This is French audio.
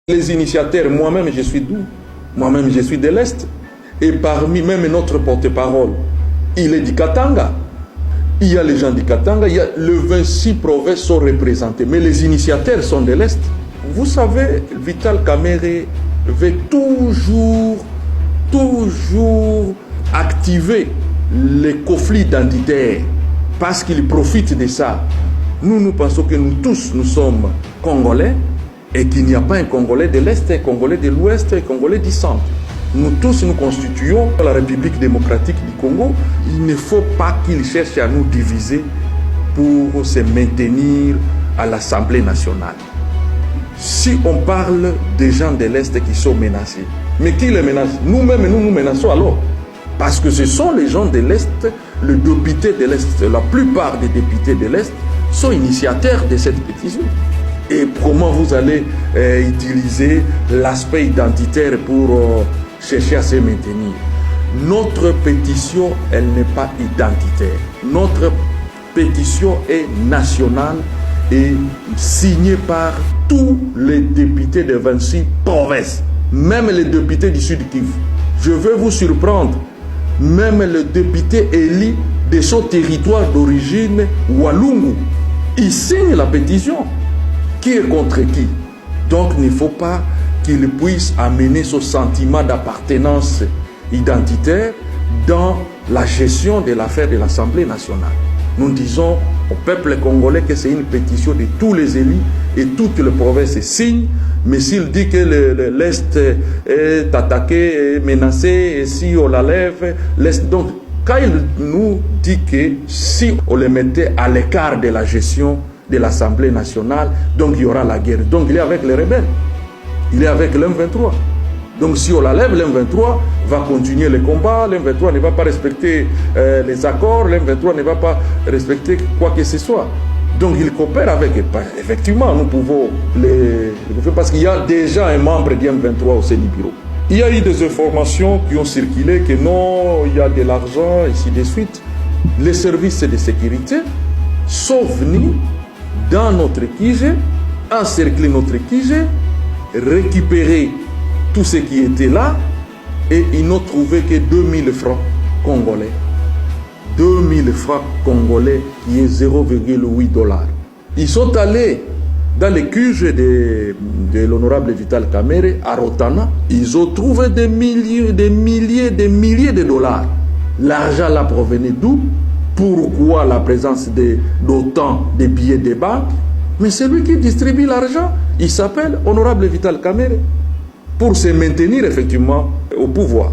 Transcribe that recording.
Les initiateurs, moi-même je suis d'où? Moi-même je suis de l'Est. Et parmi même notre porte-parole, il est du Katanga. Il y a les gens du Katanga, il y a les 26 provinces sont représentées. Mais les initiateurs sont de l'Est. Vous savez, Vital Kamerhe veut toujours activer les conflits identitaires parce qu'il profite de ça. Nous pensons que nous tous, nous sommes Congolais et qu'il n'y a pas un Congolais de l'Est, un Congolais de l'Ouest, un Congolais du Centre. Nous tous, nous constituons la République démocratique du Congo. Il ne faut pas qu'il cherche à nous diviser pour se maintenir à l'Assemblée nationale. Si on parle des gens de l'Est qui sont menacés, mais qui les menace? Nous-mêmes, nous menaçons alors. Parce que ce sont les gens de l'Est, les députés de l'Est, la plupart des députés de l'Est sont initiateurs de cette pétition. Et comment vous allez utiliser l'aspect identitaire pour chercher à se maintenir? Notre pétition, elle n'est pas identitaire. Notre pétition est nationale et signée par tous les députés de 26 provinces, même les députés du Sud Kivu. Je veux vous surprendre, même le député élu de son territoire d'origine, Walungu, il signe la pétition. Qui est contre qui? Donc il ne faut pas qu'il puisse amener ce sentiment d'appartenance identitaire dans la gestion de l'affaire de l'Assemblée nationale. Nous disons au peuple congolais que c'est une pétition de tous les élus et toutes les provinces signent, mais s'il dit que l'Est est attaqué, est menacé, et si on la lève, l'Est... Donc, quand il nous dit que si on les mettait à l'écart de la gestion de l'Assemblée nationale, donc il y aura la guerre. Donc il est avec les rebelles, il est avec l'M23. Donc si on la lève, l'M23 va continuer les combats, l'M23 ne va pas respecter les accords, l'M23 ne va pas respecter quoi que ce soit. Donc il coopère avec, effectivement nous pouvons les faire parce qu'il y a déjà un membre du M23 au sein du bureau. Il y a eu des informations qui ont circulé que non, il y a de l'argent, ainsi de suite. Les services de sécurité sont venus dans notre QG, encercler notre QG, récupérer tout ce qui était là et ils n'ont trouvé que 2000 francs congolais. 2000 francs congolais qui est 0,8 $. Ils sont allés dans les QG de l'honorable Vital Kamerhe à Rotana. Ils ont trouvé des milliers de dollars. L'argent là provenait d'où? Pourquoi la présence d'autant de billets de banque? Mais c'est lui qui distribue l'argent. Il s'appelle honorable Vital Kamerhe pour se maintenir effectivement au pouvoir.